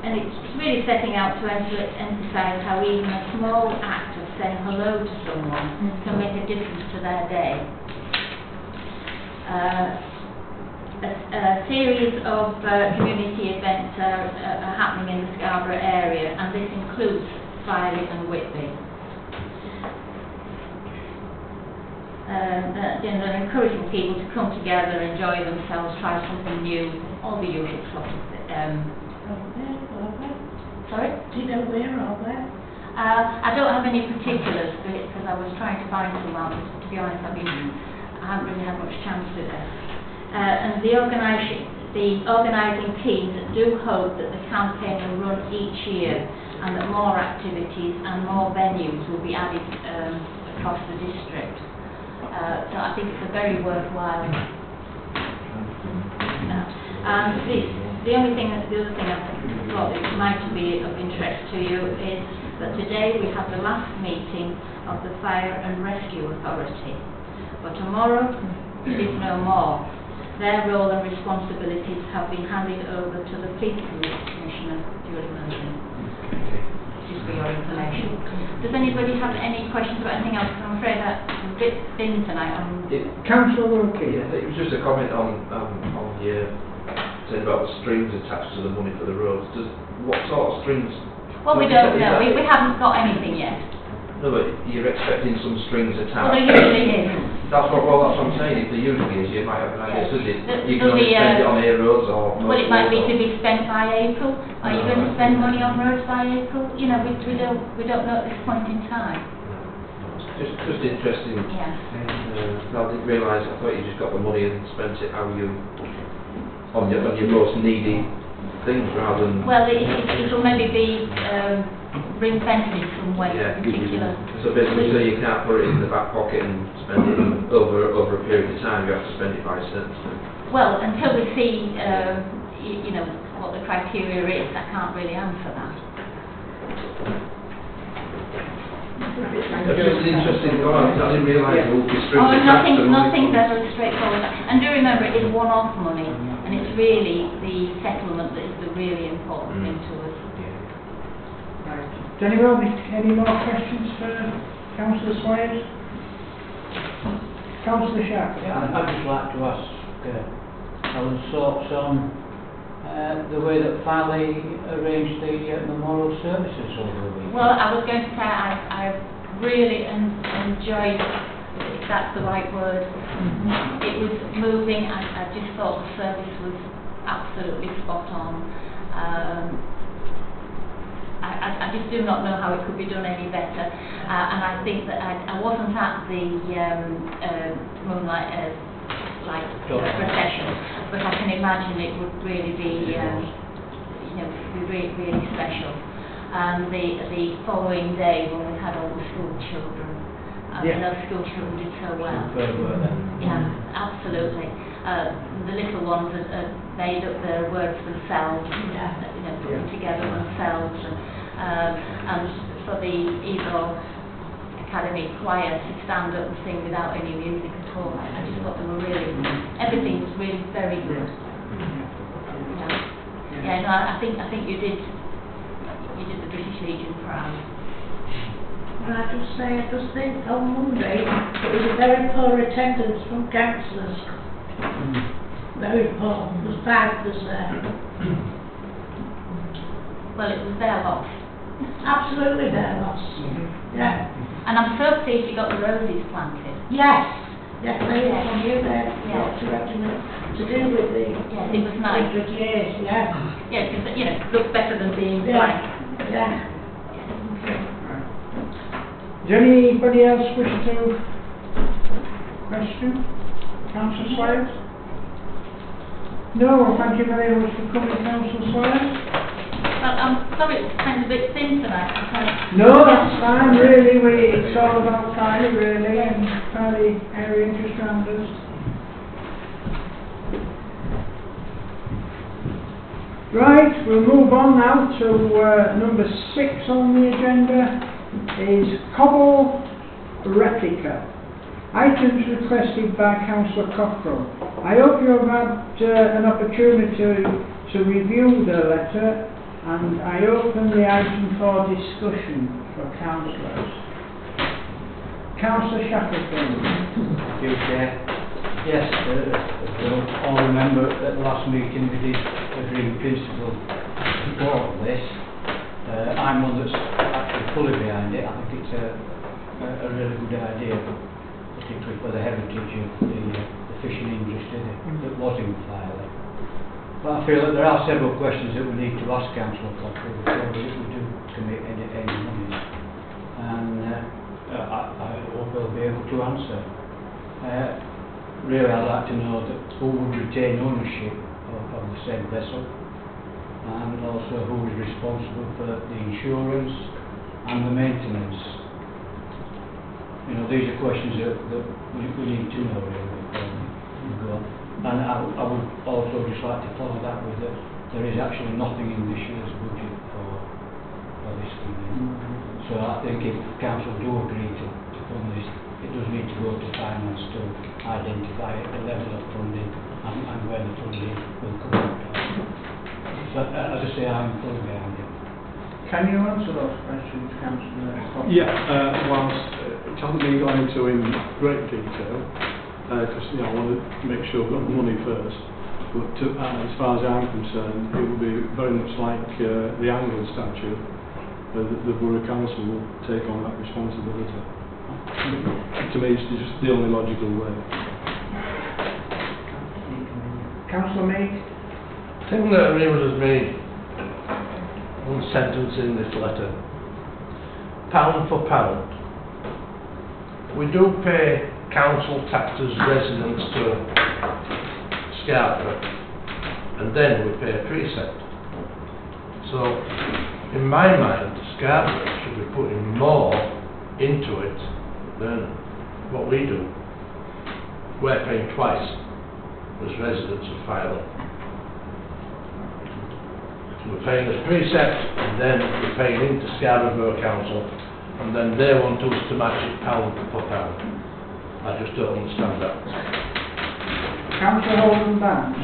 And it's really setting out to emphasise how even a small act of saying hello to someone can make a difference to their day. A series of community events are happening in the Scarborough area, and this includes Filey and Whitby. They're encouraging people to come together, enjoy themselves, try something new, all the usual sort of Sorry? Do you know where or where? I don't have any particulars because I was trying to find someone, but to be honest, I haven't really had much chance today. And the organising teams do hope that the campaign will run each year and that more activities and more venues will be added across the district. So I think it's a very worthwhile. And the other thing I thought it might be of interest to you is that today we have the last meeting of the Fire and Rescue Authority, but tomorrow it is no more. Their role and responsibilities have been handed over to the Police Commissioner during the meeting. Just for your information. Does anybody have any questions about anything else? I'm afraid that I'm a bit thin tonight. Councillor Wilkie. Yeah, it was just a comment on your saying about the strings attached to the money for the roads. What sort of strings? Well, we don't know. We haven't got anything yet. No, but you're expecting some strings attached. Well, there usually is. That's what I'm saying. If there usually is, you might have an idea. So you can There'll only be, spend it on air roads or... Well, it might be to be spent by April. Are you going to spend money on roads by April? You know, we don't know at this point in time. Just interesting. Yeah. I didn't realise. I thought you just got the money and spent it how you on your most needy things rather than. Well, it'll maybe be ring-fenced in some way, particular. So basically, so you can't put it in the back pocket and spend it over a period of time. You have to spend it by cents. Well, until we see, you know, what the criteria is, I can't really answer that. It's just an interesting comment. I didn't realise it would be strings Oh, attached to nothing's ever straightforward. And do remember, it is one-off money, and it's really the settlement that is the really important thing to us. Right. Does anyone have any more questions for Councillor Swires? Councillor Sharp? I'd just like to ask Alan's thoughts on the way that Farley arranged the memorial services over the weekend. Well, I was going to say I've really enjoyed, if that's the right word. It was moving. I just thought the service was absolutely spot on. I just do not know how it could be done any better. And I think that I wasn't at the moonlight light procession, but I can imagine it would really be, you know, really special. And the following day, when we had all the school children, those school children did so well. Yeah, absolutely. The little ones had made up their words themselves, you know, put them together themselves, and for the Eagle Academy choir to stand up and sing without any music at all. I just thought they were really, everything was really very good. Yeah, no, I think you did the British Legion proud. Can I just say, I just think on Monday it was a very poor attendance from councillors. Very poor. There was 5 of us there. Well, it was their loss. Absolutely their loss. Yeah. And I'm so pleased you got the roses planted. Yes. Yes, they were from you there. To do with the... Yes, it was nice. 100 years, yeah. Yeah, because, you know, it looks better than being Yeah. blank. Yeah. Does anybody else wish to question? Councillor Swires? No, thank you very much for coming, Councillor Swires. Well, I'm sorry it's kind of a bit thin tonight. No, that's fine, really. It's all about Kylie, really, and Kylie area interest around us. Right, we'll move on now to number 6 on the agenda, is Cobble Replica. Items requested by Councillor Cockrell. I hope you have had an opportunity to review the letter, and I open the item for discussion for councillors. Councillor Shackleton. Thank you, Chair. Yes, we'll all remember at the last meeting we did agree in principle support this. I'm one that's actually fully behind it. I think it's a really good idea, particularly for the heritage of the fishing industry that was in Farley. But I feel that there are several questions that we need to ask Councillor Cockrell before we do commit any money. And I hope they'll be able to answer. Really, I'd like to know that who would retain ownership of the said vessel, and also who is responsible for the insurance and the maintenance. You know, these are questions that we need to know really before we go on. And I would also just like to follow that with that there is actually nothing in this year's budget for this scheme. So I think if council do agree to fund this, it does need to go to finance to identify the level of funding and where the funding will come from. So as I say, I'm fully behind it. Can you answer those questions, Councillor? Yeah, whilst it hasn't been gone into in great detail, because I want to make sure we've got the money first, but as far as I'm concerned, it will be very much like the Anglian statute, the Borough Council will take on that responsibility. To me, it's just the only logical way. Councillor Mead? The thing that amuses me, one sentence in this letter, pound for pound. We do pay council tax as residents to Scarborough, and then we pay a precept. So, in my mind, Scarborough should be putting more into it than what we do. We're paying twice as residents of Filey. So we're paying as precept, and then we're paying into Scarborough Borough Council, and then they want us to match it pound for pound. I just don't understand that. Councillor Holden Barnes?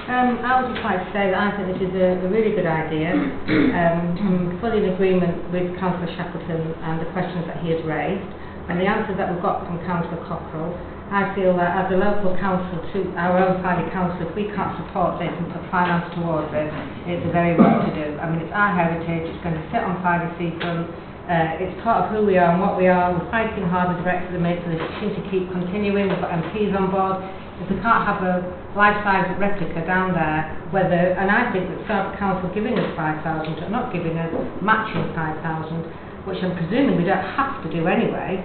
I would just like to say that I think this is a really good idea. I'm fully in agreement with Councillor Shackleton and the questions that he has raised, and the answers that we've got from Councillor Cockrell. I feel that as a local council to our own Filey council, if we can't support this and put finance towards it, it's a very wrong to do. I mean, it's our heritage, it's going to sit on Filey seafront, it's part of who we are and what we are. We're fighting hard with the Brexit to make this thing to keep continuing. We've got MPs on board. If we can't have a life-size replica down there, and I think that South Council giving us 5,000, but not giving us matching 5,000, which I'm presuming we don't have to do anyway,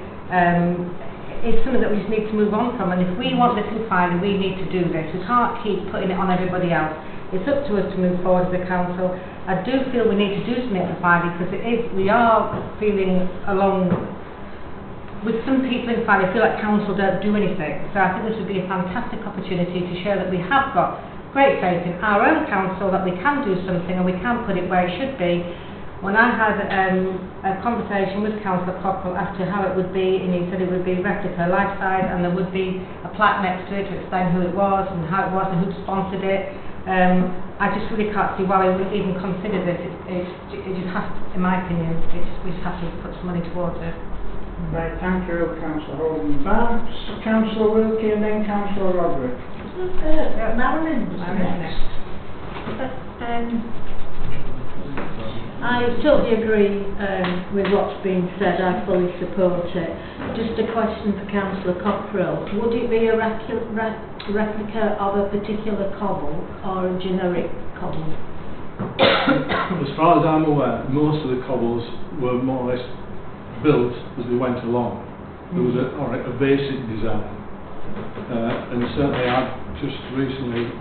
is something that we just need to move on from. And if we want this in Filey, we need to do this. We can't keep putting it on everybody else. It's up to us to move forward as a council. I do feel we need to do something for Filey, because we are feeling along with some people in Filey. I feel like council don't do anything. So I think this would be a fantastic opportunity to show that we have got great faith in our own council, that we can do something and we can put it where it should be. When I had a conversation with Councillor Cockrell as to how it would be, and he said it would be replica life size, and there would be a plaque next to it to explain who it was and how it was and who sponsored it. I just really can't see why we wouldn't even consider this. It just has to, in my opinion, we just have to put some money towards it. Right, thank you, Councillor Holden Barnes. Councillor Wilkie and then Councillor Roderick. Marilyn next. I totally agree with what's been said. I fully support it. Just a question for Councillor Cockrell. Would it be a replica of a particular cobble or a generic cobble? As far as I'm aware, most of the cobbles were more or less built as we went along. There was a basic design. And certainly I've just recently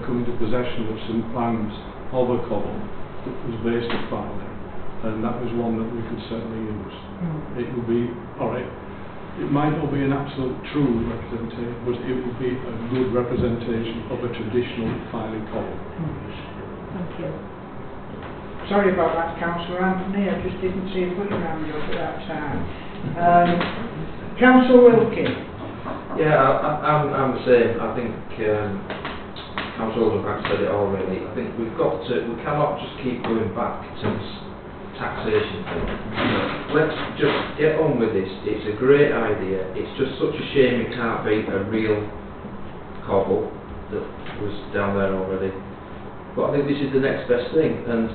come into possession of some plans of a cobble that was based on Filey, and that was one that we could certainly use. It would be, it might not be an absolute true representation, but it would be a good representation of a traditional Filey cobble. Thank you. Sorry about that, Councillor Anthony, I just didn't see you put your hand up at that time. Councillor Wilkie. Yeah, I'm the same. I think Councillor Holden said it already. I think we cannot just keep going back to this taxation thing. Let's just get on with this. It's a great idea. It's just such a shame it can't be a real cobble that was down there already. But I think this is the next best thing. And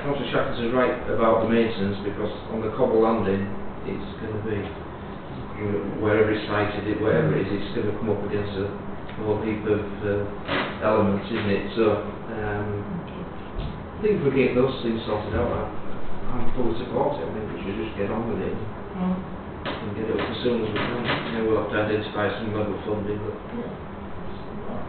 Councillor Shackleton is right about the maintenance, because on the cobble landing, it's going to be, wherever it's sited, wherever it is, it's going to come up against a whole heap of elements, isn't it? So I think if we get those things sorted out, I'm fully support it. I think we should just get on with it and get it up as soon as we can. We'll have to identify some level of funding. But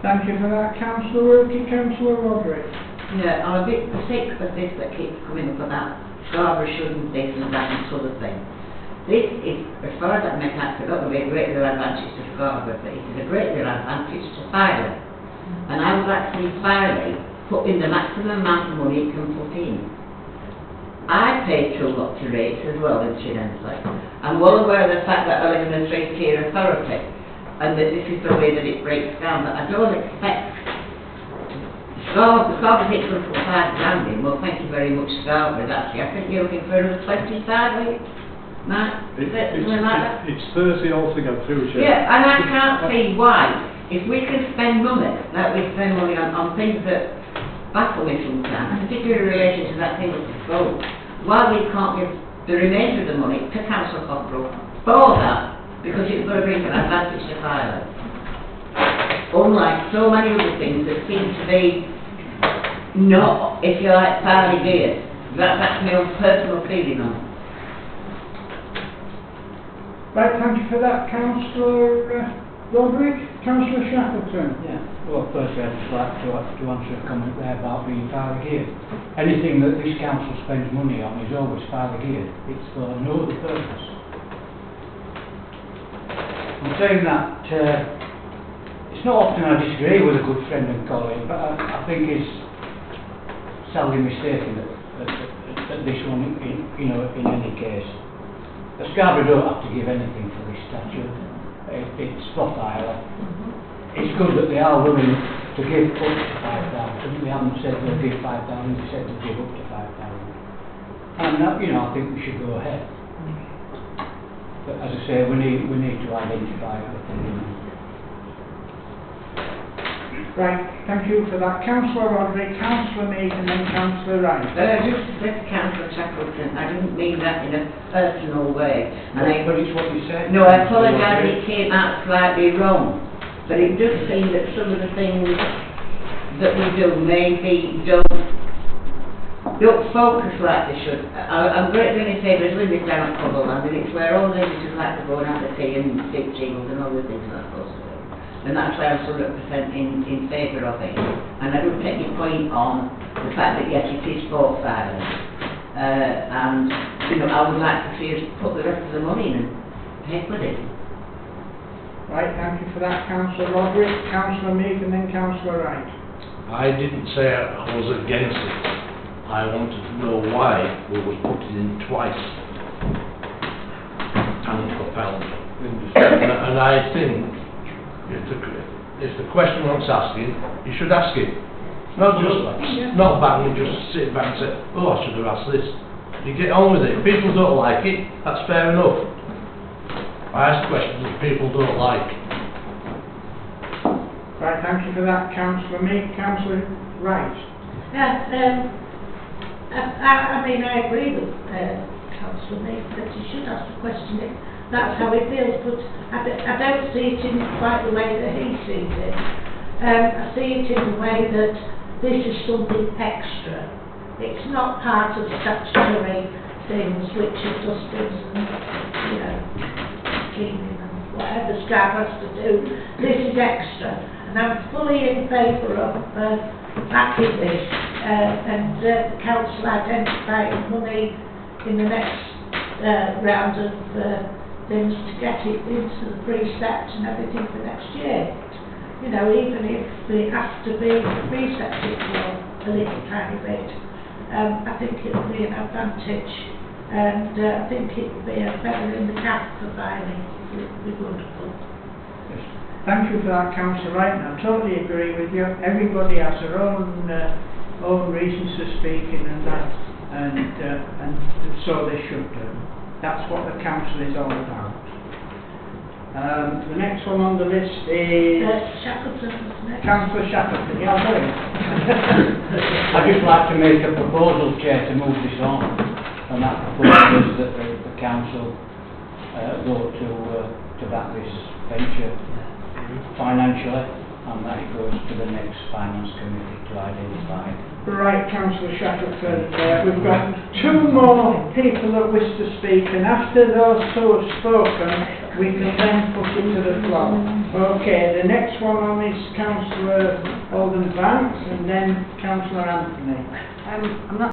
Thank you for that, Councillor Wilkie. Councillor Roderick. Yeah, I'm a bit sick of this that keeps coming up about Scarborough shouldn't this and that and sort of thing. This is, as far as that makes sense, it's not going to be a great deal of advantage to Scarborough, but it is a great deal of advantage to Filey. And I would like to see Filey put in the maximum amount of money it can put in. I pay two lots of rates as well, incidentally. I'm well aware of the fact that I live in a three-tier authority and that this is the way that it breaks down, but I don't expect Scarborough is going to put 5 grand in. Well, thank you very much, Scarborough. Actually, I think you're looking for another 25, are you? Matt? Is it something like that? It's 30 altogether through, Chair. Yeah, and I can't see why, if we can spend money, like we spend money on things that baffle me sometimes, particularly in relation to that thing with the school, why we can't give the remainder of the money to Council Cockerell for that, because it's going to bring an advantage to Ireland. Unlike so many other things that seem to be not, if you like, fairly geared. That's my own personal feeling on it. Right, thank you for that, Councillor Roderick. Councillor Shackleton. Yeah, well, firstly I'd just like to answer a comment there about being fairly geared. Anything that this council spends money on is always fairly geared. It's for no other purpose. I'm saying that it's not often I disagree with a good friend and colleague, but I think he's sadly mistaken at this one, in any case. The Scarborough don't have to give anything for this statue. It's for Ireland. It's good that they are willing to give up to 5,000. They haven't said they'll give 5,000, they said they'll give up to 5,000. And I think we should go ahead. But as I say, we need to identify the thing. Right, thank you for that. Councillor Roderick, Councillor Mead and then Councillor Wright. Just to say to Councillor Shackleton, I didn't mean that in a personal way. But it's what you said. No, I apologise, it came out slightly wrong. But it does seem that some of the things that we do maybe don't focus like they should. I'm greatly in favour of doing this down at Cobberland, and it's where all the visitors like to go and have the tea and dig jingles and all the things like that. And that's why I'm 100% in favour of it. And I do take your point on the fact that yes, it is for Ireland. And I would like to see us put the rest of the money in and pay with it. Right, thank you for that, Councillor Roderick, Councillor Mead and then Councillor Wright. I didn't say I was against it. I wanted to know why we were putting in twice. Pound for pound. And I think if the question wants asking, you should ask it. Not back and just sit back and say, oh, I should have asked this. You get on with it. If people don't like it, that's fair enough. I ask questions that people don't like. Right, thank you for that, Councillor Mead. Councillor Wright. I mean, I agree with Councillor Mead that he should ask the question if that's how he feels, but I don't see it in quite the way that he sees it. I see it in the way that this is something extra. It's not part of statutory things which are dustbins and, cleaning and whatever Scarborough has to do. This is extra, and I'm fully in favour of backing this and the council identifying money in the next round of things to get it into the precept and everything for next year. Even if it has to be precepted for a little tiny bit, I think it will be an advantage, and I think it will be a feather in the cap for filing. It would be wonderful. Thank you for that, Councillor Wright, and I totally agree with you. Everybody has their own reasons for speaking and that, and so they should do. That's what the council is all about. The next one on the list is Shackleton. Councillor Shackleton. Yeah, sorry. I'd just like to make a proposal, Chair, to move this on, and that proposal is that the council vote to back this venture financially, and that it goes to the next finance committee to identify. Right, Councillor Shackleton, we've got 2 more people that wish to speak, and after those 2 have spoken, we can then put it to the floor. Okay, the next one on is Councillor Alden Vance, and then Councillor Anthony. I'm not